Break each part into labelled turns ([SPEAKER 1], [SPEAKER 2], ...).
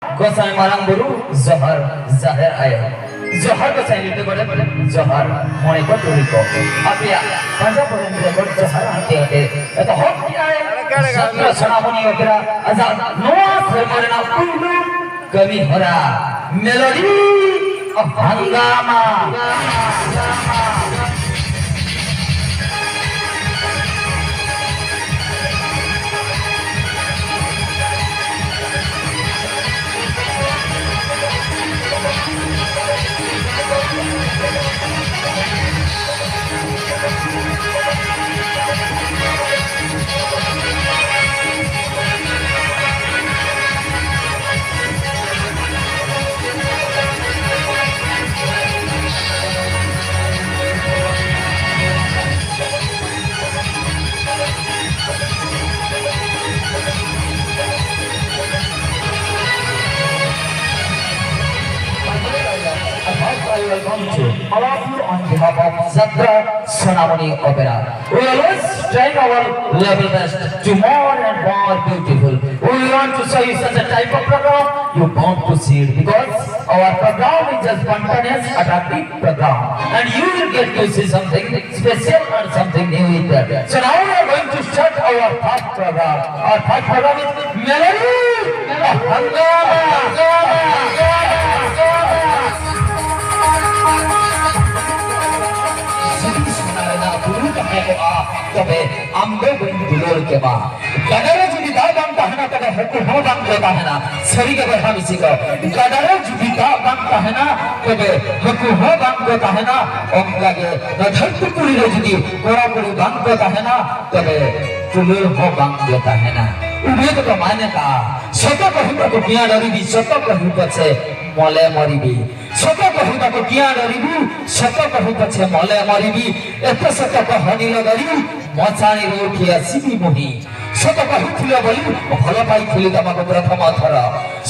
[SPEAKER 1] गोसाई मारंग बुरु जहर जहर आयो जहर गोसाई लिखते बड़े जहर मोने को टोरी को अपिया पंजाब बोले मेरे को जहर आते होते तो हम क्या है सत्य सनामुनी वगैरह आजाद नोआ से मरना पुल्लू कमी हरा मेलोडी हंगामा Welcome to all of you on behalf of Zatra Sonamoni Opera. We always try our level best to more and more beautiful. We want to show you such a type of program you want to see it because our program is a spontaneous, attractive program, and you will get to see something special and something new in that. So now we are going to start our third program. Our third program is Melody Hangama. तबे आम्बे बंद दुलोर के बा गडरे जुदी दा बांगता है ना तबे हकु हो बांग देता है ना सरी के बैठा मिसी को गडरे जुदी दा बांगता है ना तबे हकु हो बांग देता है ना ओम लागे न धरती पूरी रे जुदी कोरा पूरी बांग देता है ना तबे दुलोर हो बांग देता है ना उबे तो माने का सतो कहिबा को किया डरीबी सतो कहिबा छे मले मरिबी सतो कहिबा को किया डरीबी सतो कहिबा छे मले मरिबी एते सतो कहानी लगरी मचाणी रोखिया सिबी मोही सत कहिथिले बोली भल पाइथिले तमको प्रथम थर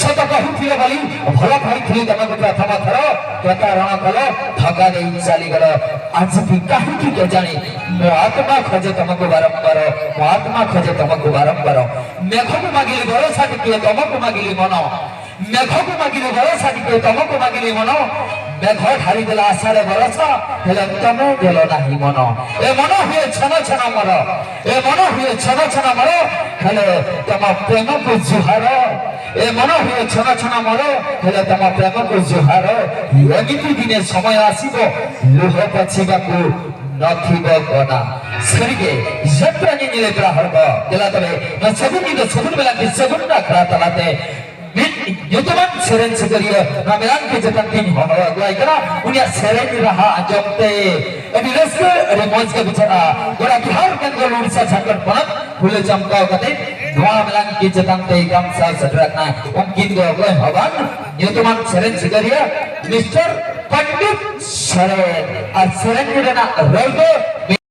[SPEAKER 1] सत कहिथिले बोली भल पाइथिले तमको प्रथम थर प्रतारण कल ठगा देई चाली गल आज भी काहे की के जानी मो आत्मा खोजे तमको बारंबार मो आत्मा खोजे तमको बारंबार मेघको मागिले भरोसा टिके तमको मागिले मन मेघको मागिले भरोसा टिके तमको मागिले मन मेघ ढाली देला आशारे भरोसा हेले तमे देलो नाही मन ए मन हुए छन छन मर ए मन हुए छन छन मर हेले तम प्रेम को जुहार ए मन हुए छन छन मर हेले तम प्रेम को जुहार एमिति दिने समय आसीबो लोह पछिबाकू नथिब गना सरिगे जत्रा निले ग्राहक देला तबे न सगुनी न सगुन बेला के सगुनना खरा तलाते युतमान सेरेन सेकरिया रामेलान के जतन दिन हो गया इतना उन्हें सेरेन रहा जबते अभी रस्के अरे मौज के बिचारा गोरा बिहार के अंदर उड़ीसा झारखंड बनत फूले चमकाव कते रामेलान के जतन ते काम सा सटरकना उनकिन गो गए हवन युतमान सेरेन सेकरिया मिस्टर पंडित सेरेन और सेरेन के ना रोल